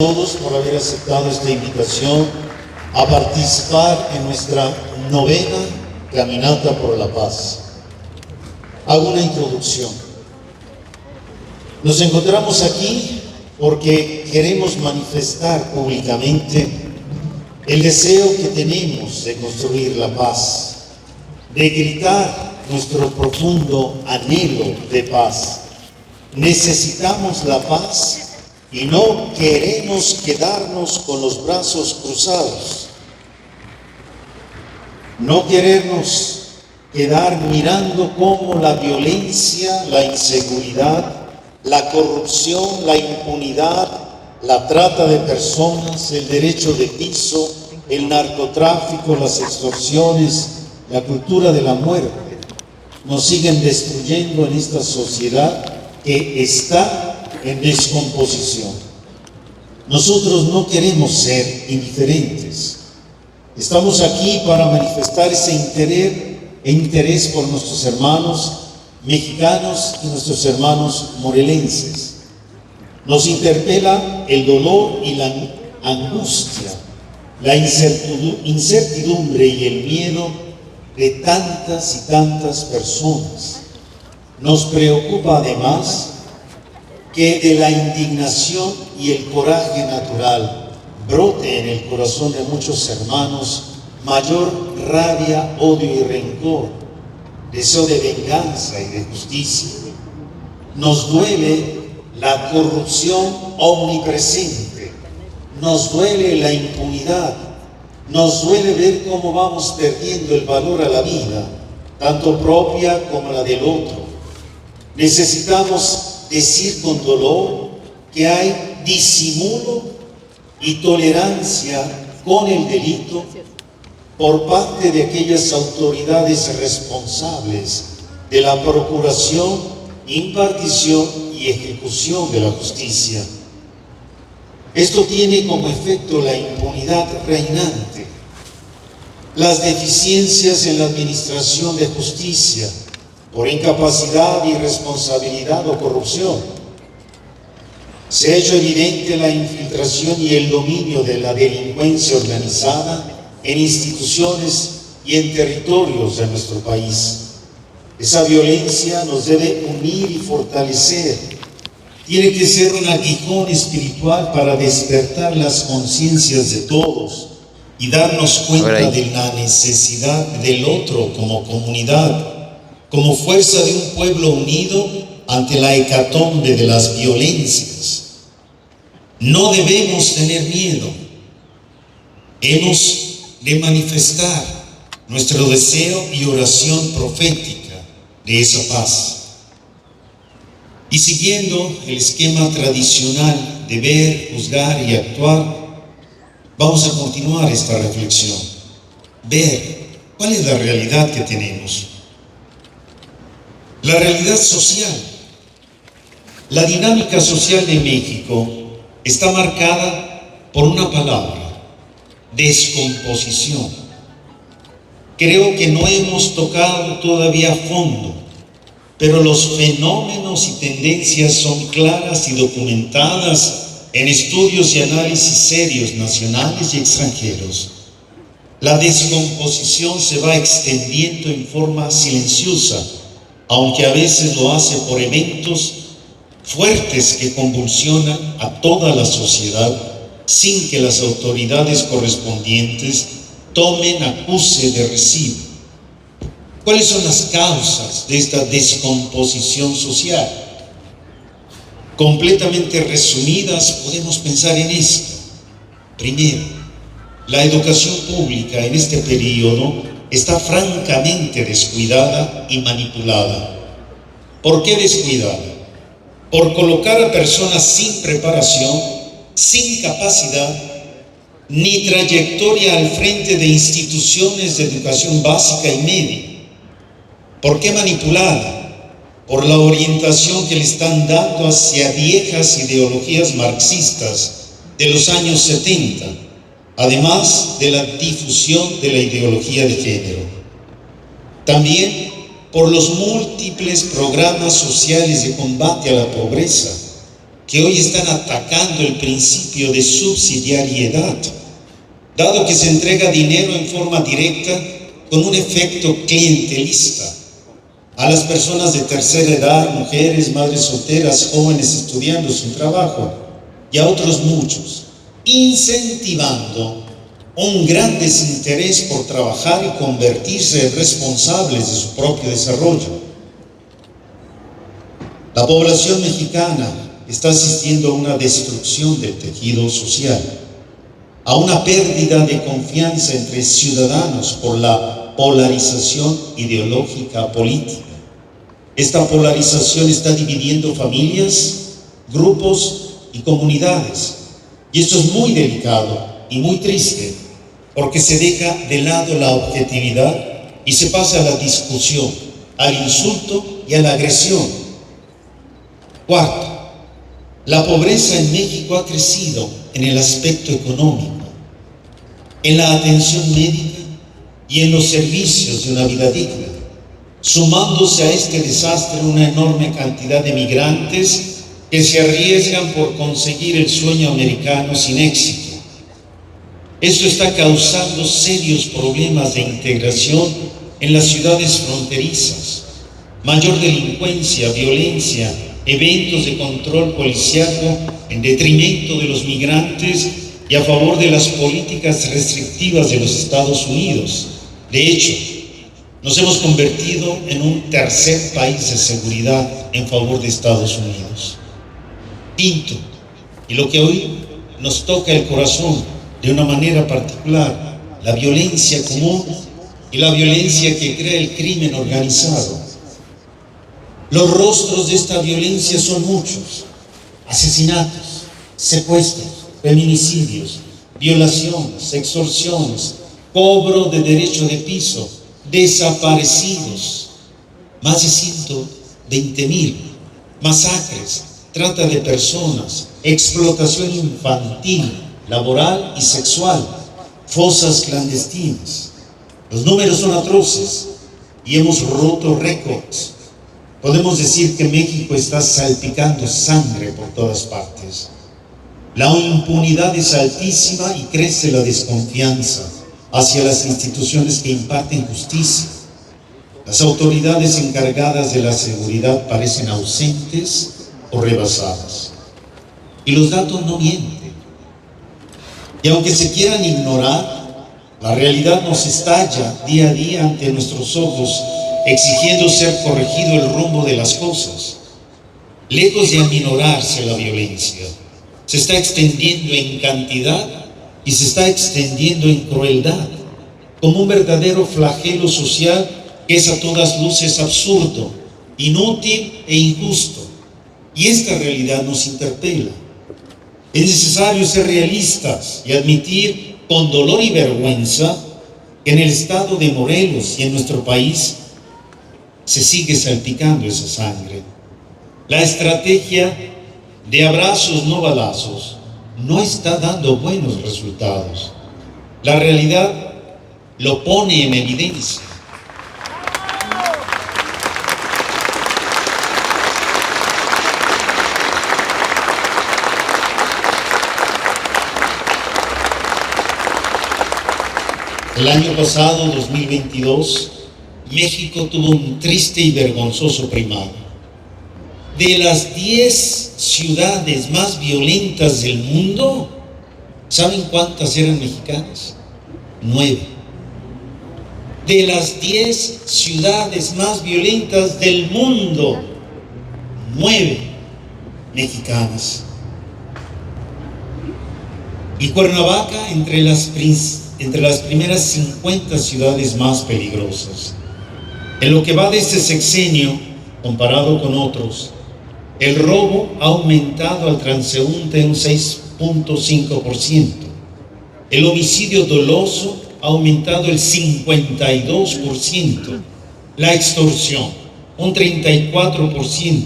Todos por haber aceptado esta invitación a participar en nuestra novena Caminata por la Paz. Hago una introducción. Nos encontramos aquí porque queremos manifestar públicamente el deseo que tenemos de construir la paz, de gritar nuestro profundo anhelo de paz. Necesitamos la paz y no queremos quedarnos con los brazos cruzados. No queremos quedar mirando cómo la violencia, la inseguridad, la corrupción, la impunidad, la trata de personas, el derecho de piso, el narcotráfico, las extorsiones, la cultura de la muerte, nos siguen destruyendo en esta sociedad que está en descomposición. Nosotros no queremos ser indiferentes. Estamos aquí para manifestar ese interés por nuestros hermanos mexicanos y nuestros hermanos morelenses. Nos interpela el dolor y la angustia, la incertidumbre y el miedo de tantas y tantas personas. Nos preocupa además que de la indignación y el coraje natural brote en el corazón de muchos hermanos mayor rabia, odio y rencor, deseo de venganza y de justicia. Nos duele la corrupción omnipresente, nos duele la impunidad, nos duele ver cómo vamos perdiendo el valor a la vida, tanto propia como la del otro. Necesitamos decir con dolor que hay disimulo y tolerancia con el delito por parte de aquellas autoridades responsables de la procuración, impartición y ejecución de la justicia. Esto tiene como efecto la impunidad reinante, las deficiencias en la administración de justicia, por incapacidad, irresponsabilidad o corrupción. Se ha hecho evidente la infiltración y el dominio de la delincuencia organizada en instituciones y en territorios de nuestro país. Esa violencia nos debe unir y fortalecer. Tiene que ser un aguijón espiritual para despertar las conciencias de todos y darnos cuenta de la necesidad del otro como comunidad, como fuerza de un pueblo unido ante la hecatombe de las violencias. No debemos tener miedo. Hemos de manifestar nuestro deseo y oración profética de esa paz. Y siguiendo el esquema tradicional de ver, juzgar y actuar, vamos a continuar esta reflexión. Ver cuál es la realidad que tenemos. La realidad social, la dinámica social de México está marcada por una palabra: descomposición. Creo que no hemos tocado todavía a fondo, pero los fenómenos y tendencias son claras y documentadas en estudios y análisis serios nacionales y extranjeros. La descomposición se va extendiendo en forma silenciosa, aunque a veces lo hace por eventos fuertes que convulsionan a toda la sociedad sin que las autoridades correspondientes tomen acuse de recibo. ¿Cuáles son las causas de esta descomposición social? Completamente resumidas, podemos pensar en esto. Primero, la educación pública en este periodo está francamente descuidada y manipulada. ¿Por qué descuidada? Por colocar a personas sin preparación, sin capacidad, ni trayectoria al frente de instituciones de educación básica y media. ¿Por qué manipulada? Por la orientación que le están dando hacia viejas ideologías marxistas de los años 70, además de la difusión de la ideología de género. También por los múltiples programas sociales de combate a la pobreza, que hoy están atacando el principio de subsidiariedad, dado que se entrega dinero en forma directa con un efecto clientelista a las personas de tercera edad, mujeres, madres solteras, jóvenes estudiando sin trabajo y a otros muchos, incentivando un gran desinterés por trabajar y convertirse en responsables de su propio desarrollo. La población mexicana está asistiendo a una destrucción del tejido social, a una pérdida de confianza entre ciudadanos por la polarización ideológica política. Esta polarización está dividiendo familias, grupos y comunidades. Y esto es muy delicado y muy triste, porque se deja de lado la objetividad y se pasa a la discusión, al insulto y a la agresión. Cuarto, la pobreza en México ha crecido en el aspecto económico, en la atención médica y en los servicios de una vida digna, sumándose a este desastre una enorme cantidad de migrantes que se arriesgan por conseguir el sueño americano sin éxito. Esto está causando serios problemas de integración en las ciudades fronterizas, mayor delincuencia, violencia, eventos de control policíaco en detrimento de los migrantes y a favor de las políticas restrictivas de los Estados Unidos. De hecho, nos hemos convertido en un tercer país de seguridad en favor de Estados Unidos. Quinto, y lo que hoy nos toca el corazón de una manera particular, la violencia común y la violencia que crea el crimen organizado. Los rostros de esta violencia son muchos: asesinatos, secuestros, feminicidios, violaciones, extorsiones, cobro de derecho de piso, desaparecidos, más de 120,000, masacres, trata de personas, explotación infantil, laboral y sexual, fosas clandestinas. Los números son atroces y hemos roto récords. Podemos decir que México está salpicando sangre por todas partes. La impunidad es altísima y crece la desconfianza hacia las instituciones que imparten justicia. Las autoridades encargadas de la seguridad parecen ausentes o rebasadas. Y los datos no mienten. Y aunque se quieran ignorar, la realidad nos estalla día a día ante nuestros ojos, exigiendo ser corregido el rumbo de las cosas. Lejos de aminorarse la violencia, se está extendiendo en cantidad y se está extendiendo en crueldad, como un verdadero flagelo social que es a todas luces absurdo, inútil e injusto. Y esta realidad nos interpela. Es necesario ser realistas y admitir con dolor y vergüenza que en el estado de Morelos y en nuestro país se sigue salpicando esa sangre. La estrategia de abrazos no balazos no está dando buenos resultados. La realidad lo pone en evidencia. El año pasado, 2022, México tuvo un triste y vergonzoso primado. De las 10 ciudades más violentas del mundo, ¿saben cuántas eran mexicanas? 9. De las 10 ciudades más violentas del mundo, 9 mexicanas. Y Cuernavaca entre las primeras 50 ciudades más peligrosas. En lo que va de este sexenio, comparado con otros, el robo ha aumentado al transeúnte un 6.5%. El homicidio doloso ha aumentado el 52%. La extorsión, un 34%.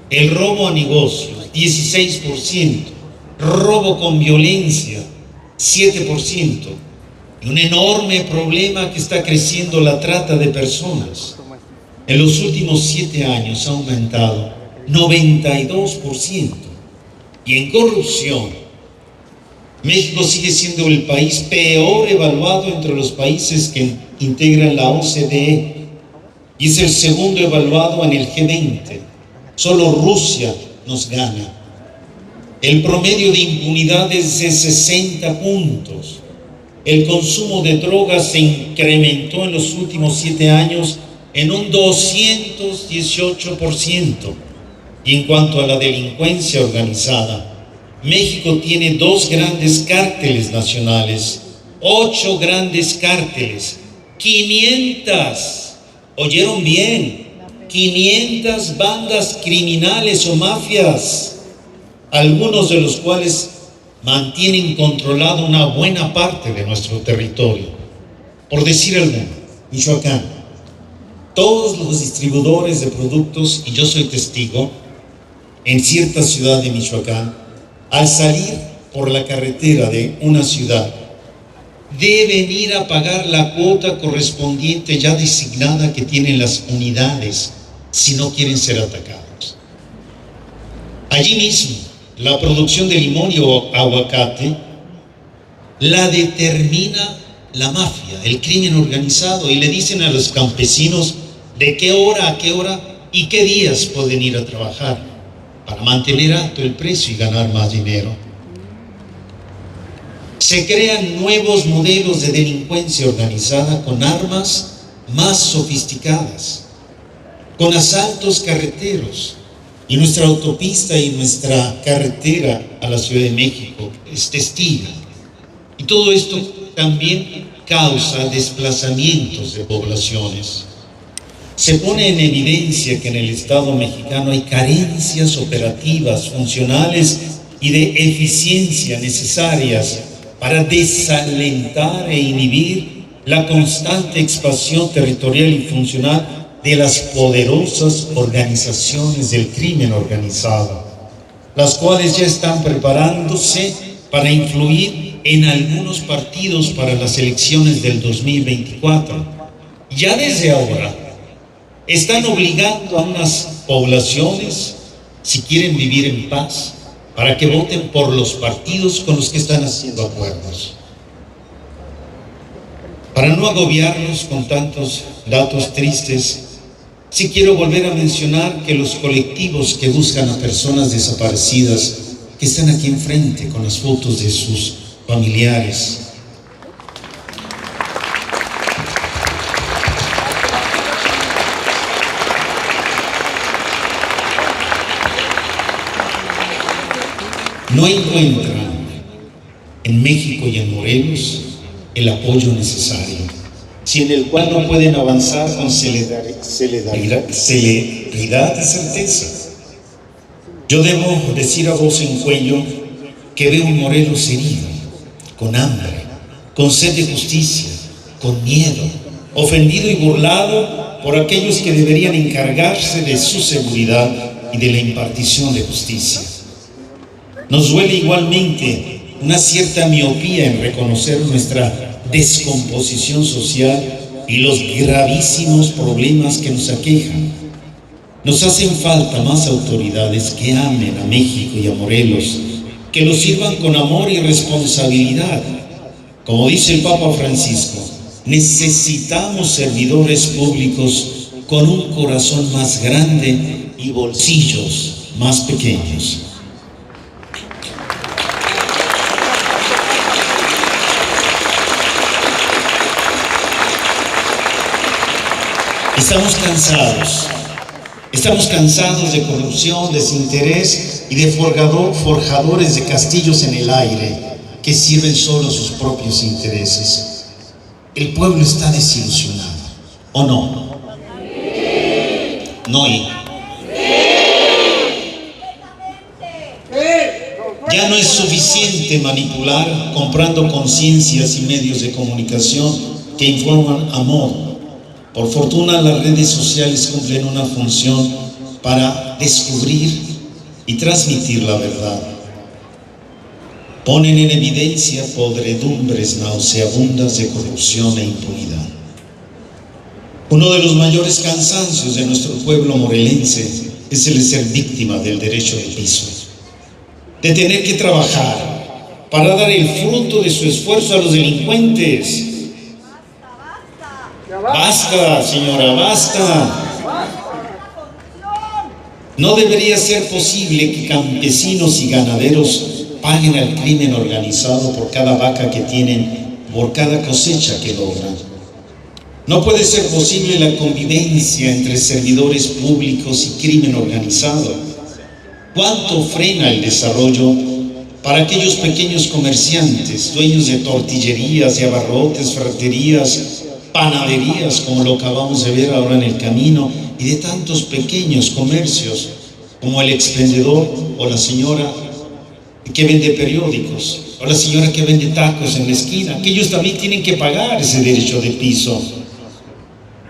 El robo a negocios, 16%. Robo con violencia, 7%. Y un enorme problema que está creciendo: la trata de personas. En los últimos 7 años ha aumentado 92%. Y en corrupción, México sigue siendo el país peor evaluado entre los países que integran la OCDE y es el segundo evaluado en el G20. Solo Rusia nos gana. El promedio de impunidad es de 60 puntos. El consumo de drogas se incrementó en los últimos 7 años en un 218%. Y en cuanto a la delincuencia organizada, México tiene 2 grandes cárteles nacionales, 8 grandes cárteles, 500, oyeron bien, 500 bandas criminales o mafias, algunos de los cuales mantienen controlada una buena parte de nuestro territorio. Por decir algo, Michoacán, todos los distribuidores de productos, y yo soy testigo, en cierta ciudad de Michoacán, al salir por la carretera de una ciudad, deben ir a pagar la cuota correspondiente ya designada que tienen las unidades si no quieren ser atacados. Allí mismo, la producción de limón y aguacate la determina la mafia, el crimen organizado, y le dicen a los campesinos de qué hora a qué hora y qué días pueden ir a trabajar para mantener alto el precio y ganar más dinero. Se crean nuevos modelos de delincuencia organizada con armas más sofisticadas, con asaltos carreteros, y nuestra autopista y nuestra carretera a la Ciudad de México es testigo. Y todo esto también causa desplazamientos de poblaciones. Se pone en evidencia que en el Estado mexicano hay carencias operativas, funcionales y de eficiencia necesarias para desalentar e inhibir la constante expansión territorial y funcional de las poderosas organizaciones del crimen organizado, las cuales ya están preparándose para influir en algunos partidos para las elecciones del 2024. Ya desde ahora están obligando a unas poblaciones, si quieren vivir en paz, para que voten por los partidos con los que están haciendo acuerdos. Para no agobiarnos con tantos datos tristes, sí quiero volver a mencionar que los colectivos que buscan a personas desaparecidas, que están aquí enfrente con las fotos de sus familiares, no encuentran en México y en Morelos el apoyo necesario, sin el cual no pueden avanzar con celeridad y certeza. Yo debo decir a voz en cuello que veo un Morelos herido, con hambre, con sed de justicia, con miedo, ofendido y burlado por aquellos que deberían encargarse de su seguridad y de la impartición de justicia. Nos duele igualmente una cierta miopía en reconocer nuestra descomposición social y los gravísimos problemas que nos aquejan. Nos hacen falta más autoridades que amen a México y a Morelos, que los sirvan con amor y responsabilidad. Como dice el Papa Francisco, necesitamos servidores públicos con un corazón más grande y bolsillos más pequeños. Estamos cansados de corrupción, desinterés y de forjadores de castillos en el aire que sirven solo a sus propios intereses. El pueblo está desilusionado, ¿o no? No. Ya no es suficiente manipular comprando conciencias y medios de comunicación que informan a modo. Por fortuna, las redes sociales cumplen una función para descubrir y transmitir la verdad. Ponen en evidencia podredumbres nauseabundas de corrupción e impunidad. Uno de los mayores cansancios de nuestro pueblo morelense es el de ser víctima del derecho de piso. de tener que trabajar para dar el fruto de su esfuerzo a los delincuentes. Basta, señora, basta. No debería ser posible que campesinos y ganaderos paguen al crimen organizado por cada vaca que tienen, por cada cosecha que logran. No puede ser posible la convivencia entre servidores públicos y crimen organizado. ¿Cuánto frena el desarrollo para aquellos pequeños comerciantes, dueños de tortillerías, de abarrotes, ferreterías, panaderías, como lo acabamos de ver ahora en el camino, y de tantos pequeños comercios, como el expendedor o la señora que vende periódicos, o la señora que vende tacos en la esquina, que ellos también tienen que pagar ese derecho de piso?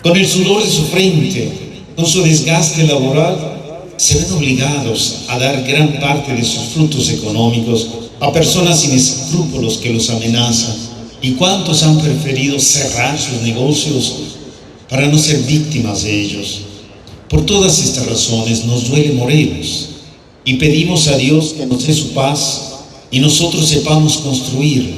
Con el sudor de su frente, con su desgaste laboral, se ven obligados a dar gran parte de sus frutos económicos a personas sin escrúpulos que los amenazan. ¿Y cuántos han preferido cerrar sus negocios para no ser víctimas de ellos? Por todas estas razones nos duele Morelos y pedimos a Dios que nos dé su paz y nosotros sepamos construirla.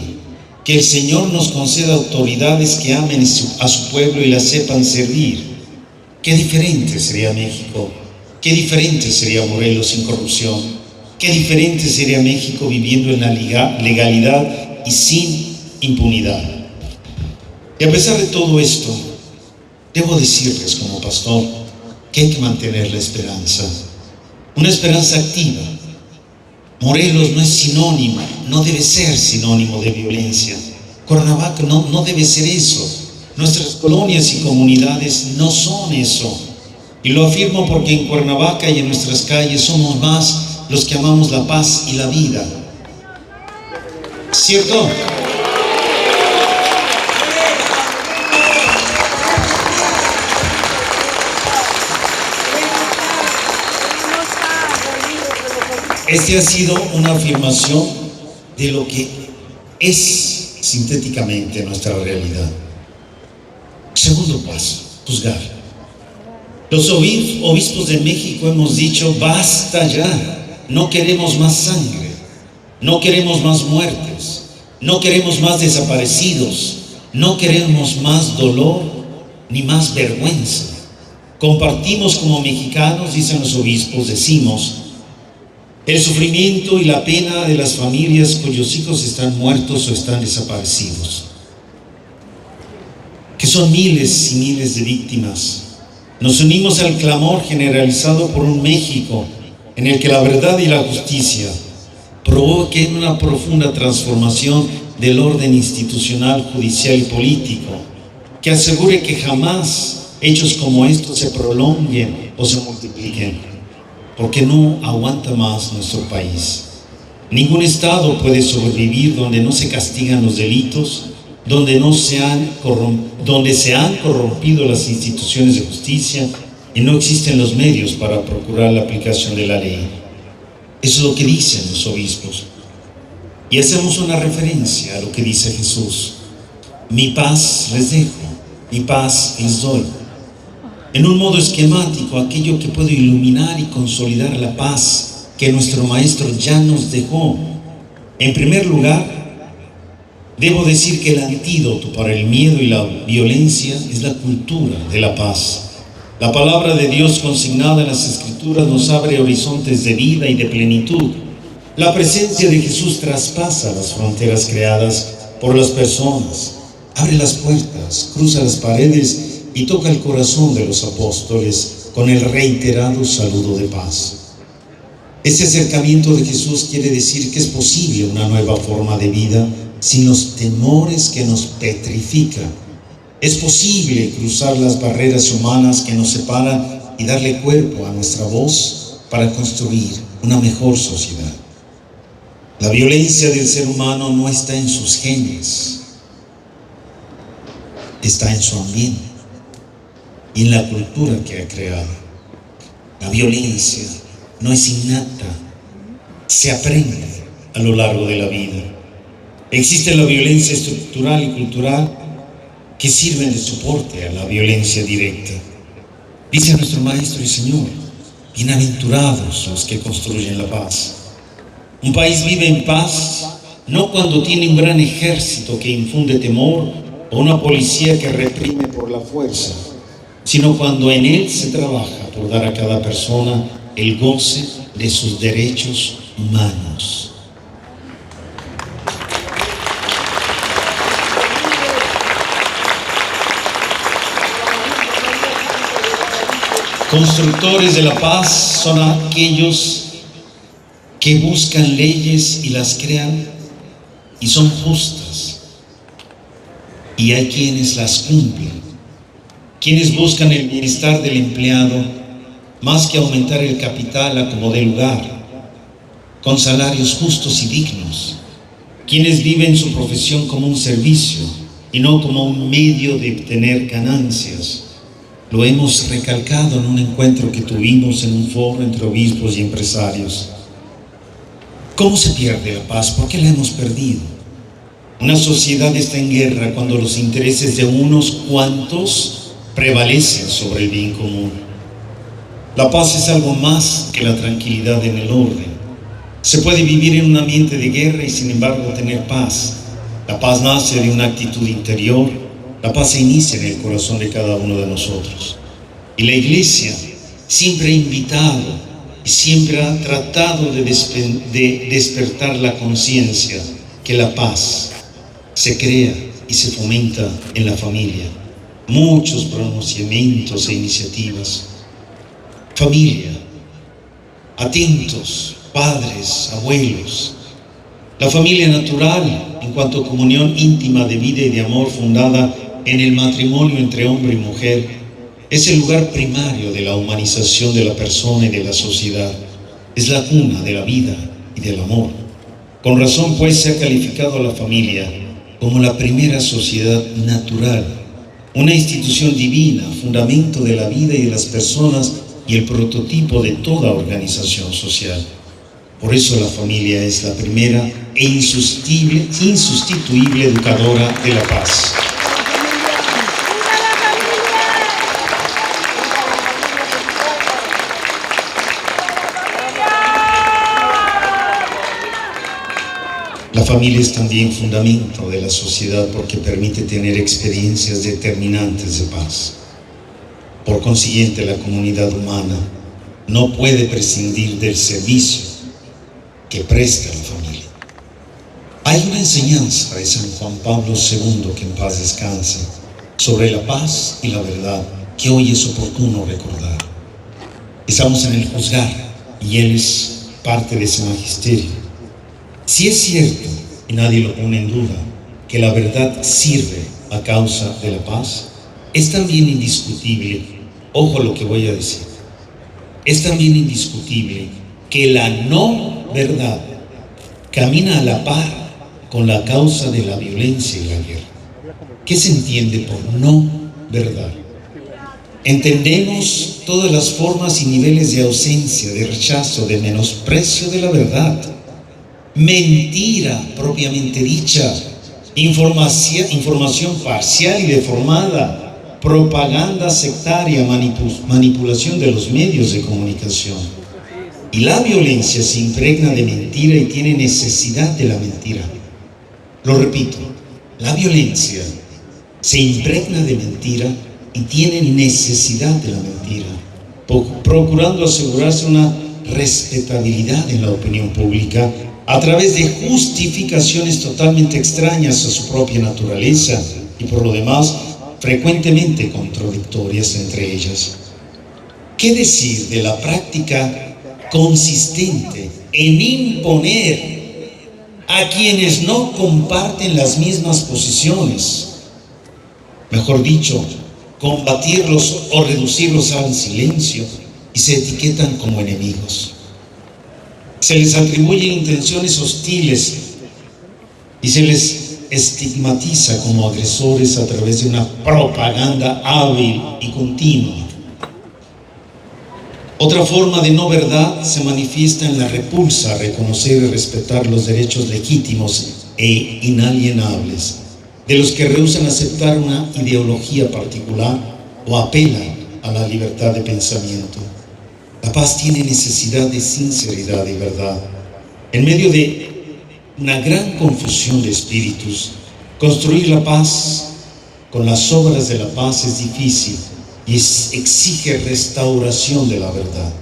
Que el Señor nos conceda autoridades que amen a su pueblo y la sepan servir. Qué diferente sería México, qué diferente sería Morelos sin corrupción, qué diferente sería México viviendo en la legalidad y sin impunidad. Y a pesar de todo esto, debo decirles como pastor que hay que mantener la esperanza, una esperanza activa. Morelos no es sinónimo, no debe ser sinónimo de violencia. Cuernavaca no debe ser eso. Nuestras colonias y comunidades no son eso. Y lo afirmo porque en Cuernavaca y en nuestras calles somos más los que amamos la paz y la vida. ¿Cierto? Este ha sido una afirmación de lo que es sintéticamente nuestra realidad. Segundo paso, juzgar. Los obispos de México hemos dicho: basta ya, no queremos más sangre, no queremos más muertes, no queremos más desaparecidos, no queremos más dolor ni más vergüenza. Compartimos como mexicanos, dicen los obispos, decimos, el sufrimiento y la pena de las familias cuyos hijos están muertos o están desaparecidos, que son miles y miles de víctimas. Nos unimos al clamor generalizado por un México en el que la verdad y la justicia provoquen una profunda transformación del orden institucional, judicial y político, que asegure que jamás hechos como estos se prolonguen o se multipliquen, porque no aguanta más nuestro país. Ningún Estado puede sobrevivir donde no se castigan los delitos, donde se han corrompido las instituciones de justicia y no existen los medios para procurar la aplicación de la ley. Eso es lo que dicen los obispos. Y hacemos una referencia a lo que dice Jesús: mi paz les dejo, mi paz les doy. En un modo esquemático, aquello que puede iluminar y consolidar la paz que nuestro Maestro ya nos dejó. En primer lugar, debo decir que el antídoto para el miedo y la violencia es la cultura de la paz. La palabra de Dios consignada en las Escrituras nos abre horizontes de vida y de plenitud. La presencia de Jesús traspasa las fronteras creadas por las personas, abre las puertas, cruza las paredes y toca el corazón de los apóstoles con el reiterado saludo de paz. Ese acercamiento de Jesús quiere decir que es posible una nueva forma de vida sin los temores que nos petrifican. Es posible cruzar las barreras humanas que nos separan y darle cuerpo a nuestra voz para construir una mejor sociedad. La violencia del ser humano no está en sus genes, está en su ambiente y en la cultura que ha creado. La violencia no es innata, se aprende a lo largo de la vida. Existe la violencia estructural y cultural que sirven de soporte a la violencia directa. Dice nuestro Maestro y Señor: bienaventurados los que construyen la paz. Un país vive en paz no cuando tiene un gran ejército que infunde temor o una policía que reprime por la fuerza, sino cuando en él se trabaja por dar a cada persona el goce de sus derechos humanos. Constructores de la paz son aquellos que buscan leyes y las crean y son justas. Y hay quienes las cumplen, quienes buscan el bienestar del empleado más que aumentar el capital a como dé lugar, con salarios justos y dignos, quienes viven su profesión como un servicio y no como un medio de obtener ganancias. Lo hemos recalcado en un encuentro que tuvimos en un foro entre obispos y empresarios. ¿Cómo se pierde la paz? ¿Por qué la hemos perdido? Una sociedad está en guerra cuando los intereses de unos cuantos prevalecen sobre el bien común. La paz es algo más que la tranquilidad en el orden. Se puede vivir en un ambiente de guerra y sin embargo tener paz. La paz nace de una actitud interior. La paz se inicia en el corazón de cada uno de nosotros. Y la Iglesia siempre ha invitado y siempre ha tratado de despertar la conciencia que la paz se crea y se fomenta en la familia. Muchos pronunciamientos e iniciativas. Familia, atentos, padres, abuelos. La familia natural, en cuanto a comunión íntima de vida y de amor fundada en el matrimonio entre hombre y mujer, es el lugar primario de la humanización de la persona y de la sociedad. Es la cuna de la vida y del amor. Con razón, pues, se ha calificado a la familia como la primera sociedad natural, una institución divina, fundamento de la vida y de las personas y el prototipo de toda organización social. Por eso la familia es la primera e insustituible educadora de la paz. La familia es también fundamento de la sociedad porque permite tener experiencias determinantes de paz. Por consiguiente, la comunidad humana no puede prescindir del servicio que presta la familia. Hay una enseñanza de San Juan Pablo II, que en paz descanse, sobre la paz y la verdad, que hoy es oportuno recordar. Estamos en el juzgar y él es parte de ese magisterio. Si es cierto, y nadie lo pone en duda, que la verdad sirve a causa de la paz, es también indiscutible, ojo lo que voy a decir, es también indiscutible que la no verdad camina a la par con la causa de la violencia y la guerra. ¿Qué se entiende por no verdad? Entendemos todas las formas y niveles de ausencia, de rechazo, de menosprecio de la verdad. Mentira propiamente dicha, información parcial y deformada, propaganda sectaria, manipulación de los medios de comunicación. Y la violencia se impregna de mentira y tiene necesidad de la mentira. Lo repito, la violencia se impregna de mentira y tiene necesidad de la mentira, procurando asegurarse una respetabilidad en la opinión pública a través de justificaciones totalmente extrañas a su propia naturaleza y por lo demás frecuentemente contradictorias entre ellas. ¿Qué decir de la práctica consistente en imponer a quienes no comparten las mismas posiciones? Mejor dicho, combatirlos o reducirlos al silencio y se etiquetan como enemigos. Se les atribuyen intenciones hostiles y se les estigmatiza como agresores a través de una propaganda hábil y continua. Otra forma de no verdad se manifiesta en la repulsa a reconocer y respetar los derechos legítimos e inalienables de los que rehúsan aceptar una ideología particular o apelan a la libertad de pensamiento. La paz tiene necesidad de sinceridad y verdad. En medio de una gran confusión de espíritus, construir la paz con las obras de la paz es difícil y exige restauración de la verdad.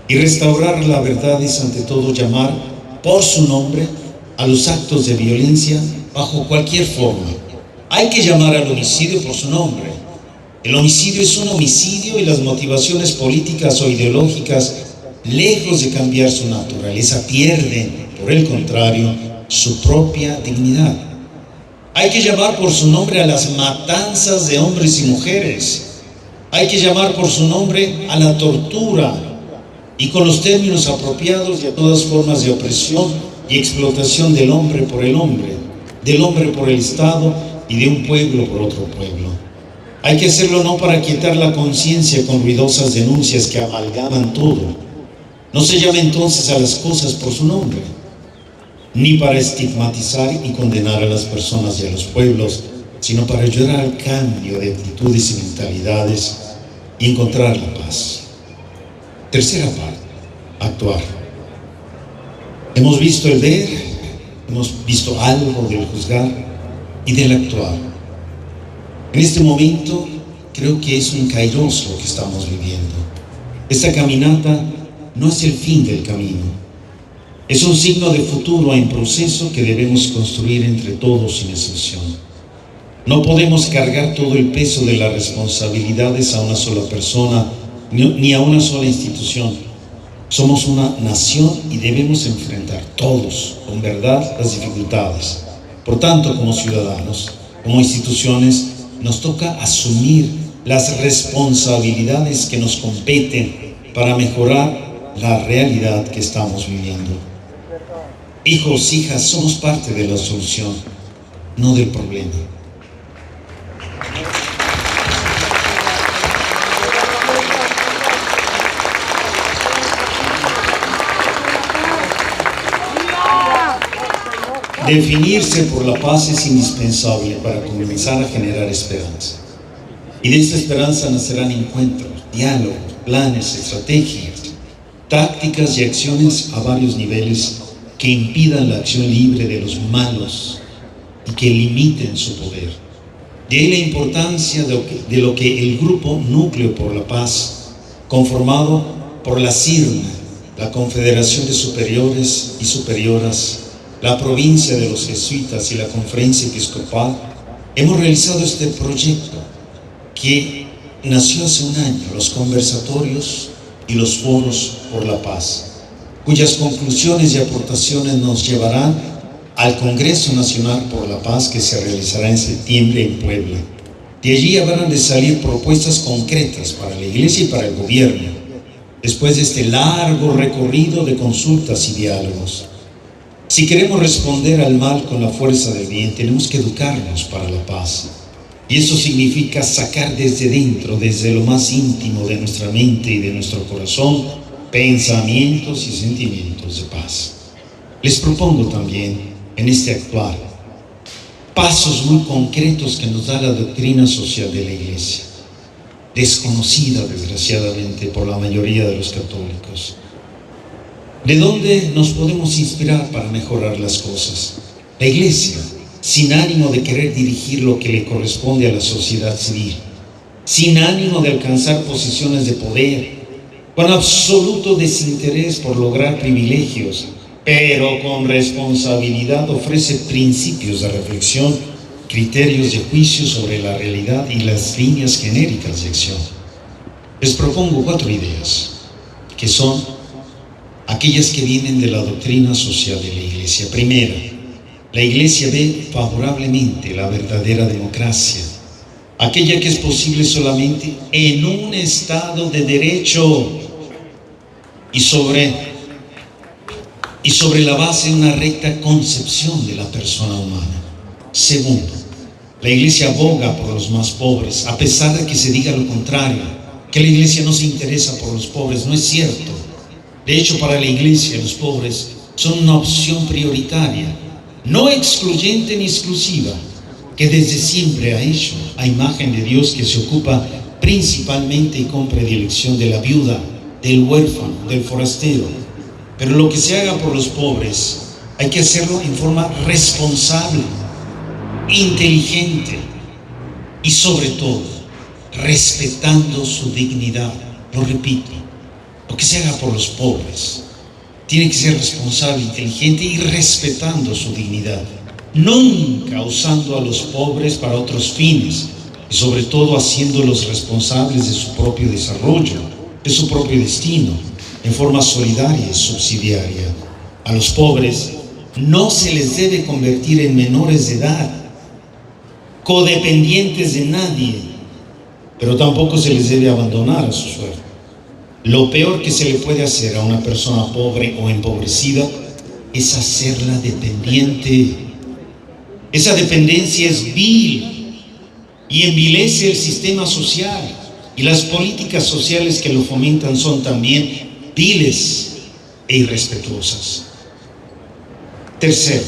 Y restaurar la verdad es ante todo llamar por su nombre a los actos de violencia bajo cualquier forma. Hay que llamar al homicidio por su nombre. El homicidio es un homicidio y las motivaciones políticas o ideológicas, lejos de cambiar su naturaleza, pierden, por el contrario, su propia dignidad. Hay que llamar por su nombre a las matanzas de hombres y mujeres. Hay que llamar por su nombre a la tortura y con los términos apropiados y a todas formas de opresión y explotación del hombre por el hombre, del hombre por el Estado y de un pueblo por otro pueblo. Hay que hacerlo no para quietar la conciencia con ruidosas denuncias que amalgaman todo. No se llama entonces a las cosas por su nombre, ni para estigmatizar y condenar a las personas y a los pueblos, sino para ayudar al cambio de actitudes y mentalidades y encontrar la paz. Tercera parte, actuar. Hemos visto el ver, hemos visto algo del juzgar y del actuar. En este momento creo que es un kairos lo que estamos viviendo. Esta caminata no es el fin del camino. Es un signo de futuro en proceso que debemos construir entre todos sin excepción. No podemos cargar todo el peso de las responsabilidades a una sola persona ni a una sola institución. Somos una nación y debemos enfrentar todos con verdad las dificultades. Por tanto, como ciudadanos, como instituciones, nos toca asumir las responsabilidades que nos competen para mejorar la realidad que estamos viviendo. Hijos, hijas, somos parte de la solución, no del problema. Definirse por la paz es indispensable para comenzar a generar esperanza. Y de esta esperanza nacerán encuentros, diálogos, planes, estrategias, tácticas y acciones a varios niveles que impidan la acción libre de los malos y que limiten su poder. De ahí la importancia de lo que el grupo Núcleo por la Paz, conformado por la CIRNA, la Confederación de Superiores y Superioras, la provincia de los jesuitas y la Conferencia Episcopal, hemos realizado este proyecto que nació hace un año, los conversatorios y los foros por la paz, cuyas conclusiones y aportaciones nos llevarán al Congreso Nacional por la Paz que se realizará en septiembre en Puebla. De allí habrán de salir propuestas concretas para la Iglesia y para el gobierno, después de este largo recorrido de consultas y diálogos. Si queremos responder al mal con la fuerza del bien, tenemos que educarnos para la paz. Y eso significa sacar desde dentro, desde lo más íntimo de nuestra mente y de nuestro corazón, pensamientos y sentimientos de paz. Les propongo también, en este actuar, pasos muy concretos que nos da la doctrina social de la Iglesia, desconocida desgraciadamente por la mayoría de los católicos. ¿De dónde nos podemos inspirar para mejorar las cosas? La Iglesia, sin ánimo de querer dirigir lo que le corresponde a la sociedad civil, sin ánimo de alcanzar posiciones de poder, con absoluto desinterés por lograr privilegios, pero con responsabilidad ofrece principios de reflexión, criterios de juicio sobre la realidad y las líneas genéricas de acción. Les propongo 4 ideas, que son aquellas que vienen de la doctrina social de la Iglesia. Primera, la Iglesia ve favorablemente la verdadera democracia, aquella que es posible solamente en un Estado de derecho y sobre la base de una recta concepción de la persona humana. Segundo, la Iglesia aboga por los más pobres, a pesar de que se diga lo contrario, que la Iglesia no se interesa por los pobres. No es cierto. De hecho, para la Iglesia los pobres son una opción prioritaria, no excluyente ni exclusiva, que desde siempre ha hecho a imagen de Dios, que se ocupa principalmente y con predilección de la viuda, del huérfano, del forastero. Pero lo que se haga por los pobres hay que hacerlo en forma responsable, inteligente y sobre todo respetando su dignidad. Lo repito, lo que se haga por los pobres tiene que ser responsable, inteligente y respetando su dignidad. Nunca usando a los pobres para otros fines y sobre todo haciéndolos responsables de su propio desarrollo, de su propio destino, en forma solidaria y subsidiaria. A los pobres no se les debe convertir en menores de edad, codependientes de nadie, pero tampoco se les debe abandonar a su suerte. Lo peor que se le puede hacer a una persona pobre o empobrecida es hacerla dependiente. Esa dependencia es vil y envilece el sistema social, y las políticas sociales que lo fomentan son también viles e irrespetuosas. Tercero,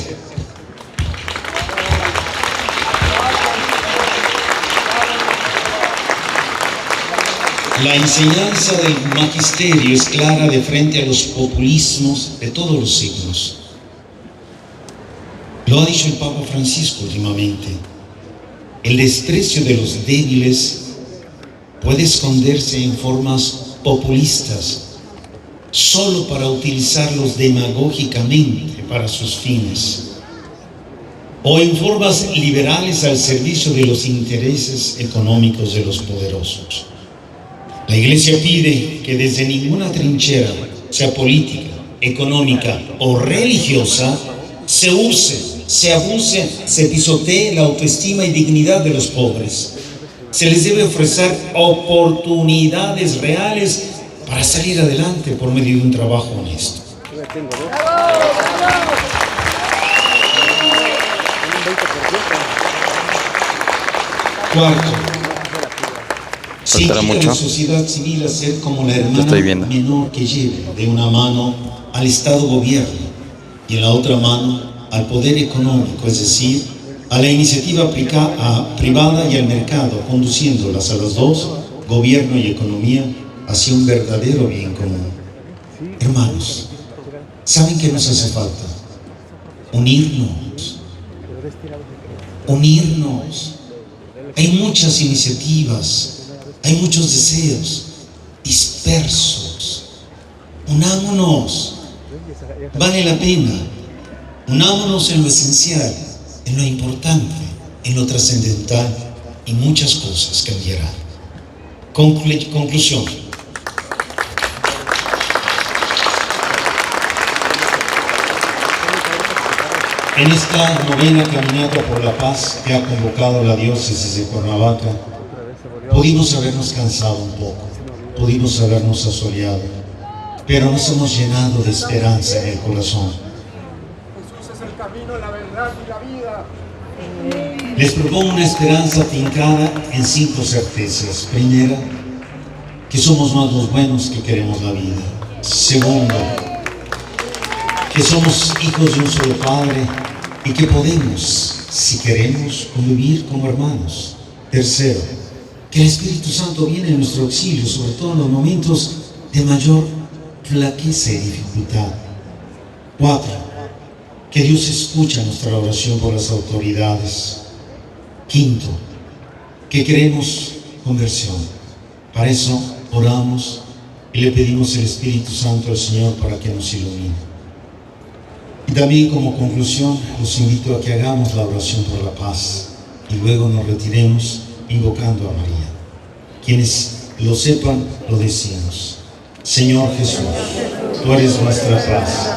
la enseñanza del magisterio es clara de frente a los populismos de todos los signos. Lo ha dicho el Papa Francisco últimamente. El desprecio de los débiles puede esconderse en formas populistas solo para utilizarlos demagógicamente para sus fines, o en formas liberales al servicio de los intereses económicos de los poderosos. La Iglesia pide que desde ninguna trinchera, sea política, económica o religiosa, se use, se abuse, se pisotee la autoestima y dignidad de los pobres. Se les debe ofrecer oportunidades reales para salir adelante por medio de un trabajo honesto. Cuarto, se invita a la sociedad civil a ser como la hermana menor que lleve de una mano al Estado gobierno y en la otra mano al poder económico, es decir, a la iniciativa privada y al mercado, conduciéndolas a los dos, gobierno y economía, hacia un verdadero bien común. Hermanos, ¿saben qué nos hace falta? Unirnos. Unirnos. Hay muchas iniciativas, hay muchos deseos dispersos. Unámonos. Vale la pena. Unámonos en lo esencial, en lo importante, en lo trascendental, y muchas cosas cambiarán. Conclusión. En esta novena caminata por la paz que ha convocado la diócesis de Cuernavaca, pudimos habernos cansado un poco, pudimos habernos asoleado, pero nos hemos llenado de esperanza en el corazón. Jesús es el camino, la verdad y la vida. Les propongo una esperanza fincada en 5 certezas. Primera, que somos más los buenos que queremos la vida. Segundo, que somos hijos de un solo Padre y que podemos, si queremos, convivir como hermanos. Tercero, que el Espíritu Santo viene en nuestro auxilio, sobre todo en los momentos de mayor flaqueza y dificultad. 4, que Dios escucha nuestra oración por las autoridades. 5, que queremos conversión. Para eso oramos y le pedimos el Espíritu Santo al Señor para que nos ilumine. Y también como conclusión los invito a que hagamos la oración por la paz y luego nos retiremos invocando a María. Quienes lo sepan, lo decimos. Señor Jesús, tú eres nuestra paz.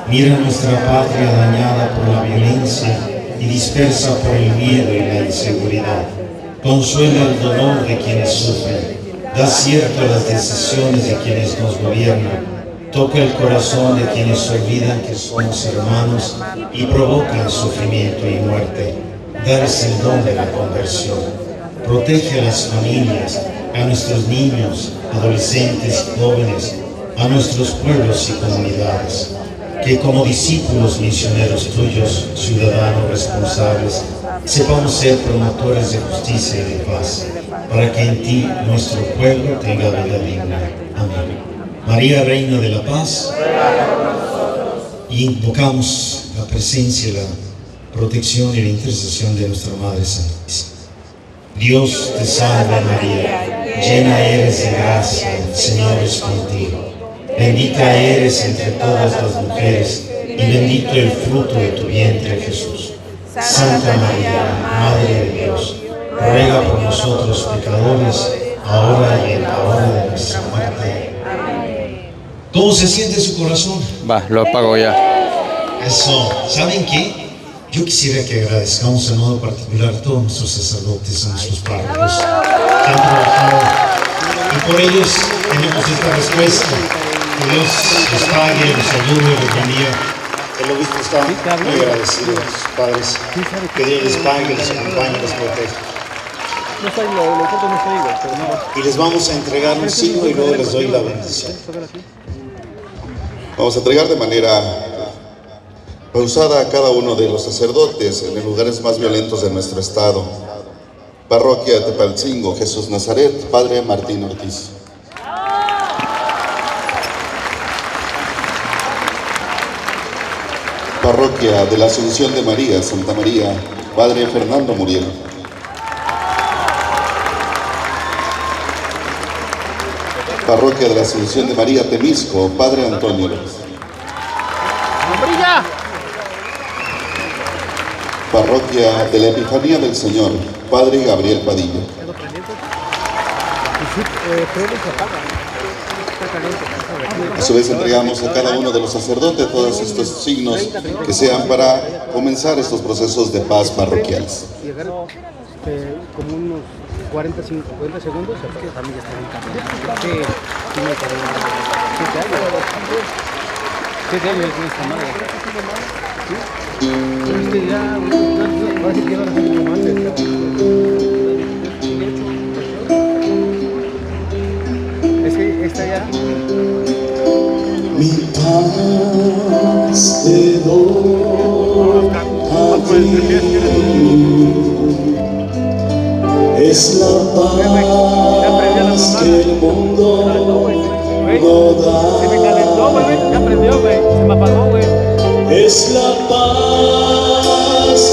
Mira nuestra patria dañada por la violencia y dispersa por el miedo y la inseguridad. Consuela el dolor de quienes sufren. Da cierto a las decisiones de quienes nos gobiernan. Toca el corazón de quienes olvidan que somos hermanos y provocan sufrimiento y muerte. Darles el don de la conversión. Protege a las familias, a nuestros niños, adolescentes, jóvenes, a nuestros pueblos y comunidades. Que como discípulos misioneros tuyos, ciudadanos responsables, sepamos ser promotores de justicia y de paz, para que en ti nuestro pueblo tenga vida digna. Amén. María, Reina de la Paz, y invocamos la presencia, la protección y la intercesión de nuestra Madre Santísima. Dios te salve María, llena eres de gracia, el Señor es contigo. Bendita eres entre todas las mujeres, y bendito el fruto de tu vientre, Jesús. Santa María, Madre de Dios, ruega por nosotros pecadores, ahora y en la hora de nuestra muerte. ¿Cómo se siente su corazón? Va, lo apago ya. Eso. ¿Saben qué? Yo quisiera que agradezcamos en modo particular a todos nuestros sacerdotes, a nuestros párrocos que han trabajado, y por ellos tenemos esta respuesta. Que Dios los pague, los ayude, los bendiga. El obispo está muy agradecido a sus padres. Que Dios les pague, los acompañe, los proteja. Y les vamos a entregar un signo y luego les doy la bendición. Vamos a entregar de manera pausada a cada uno de los sacerdotes en los lugares más violentos de nuestro estado. Parroquia Tepalcingo, Jesús Nazaret, Padre Martín Ortiz. Parroquia de la Asunción de María, Santa María, Padre Fernando Muriel. Parroquia de la Asunción de María, Temisco, Padre Antonio López. Parroquia de la Epifanía del Señor, Padre Gabriel Padilla. A su vez entregamos a cada uno de los sacerdotes todos estos signos que sean para comenzar estos procesos de paz parroquiales. Como unos 40 segundos, porque también ya está en cambio. Sí, tiene 7 años con esta madre. Ya, ahora sí quiero la gente como antes. Es que esta ya. Mi paz te doy a ti. Es la paz que el mundo no da. Se me calentó, güey. Ya prendió, güey. Se me apagó, güey. Es la paz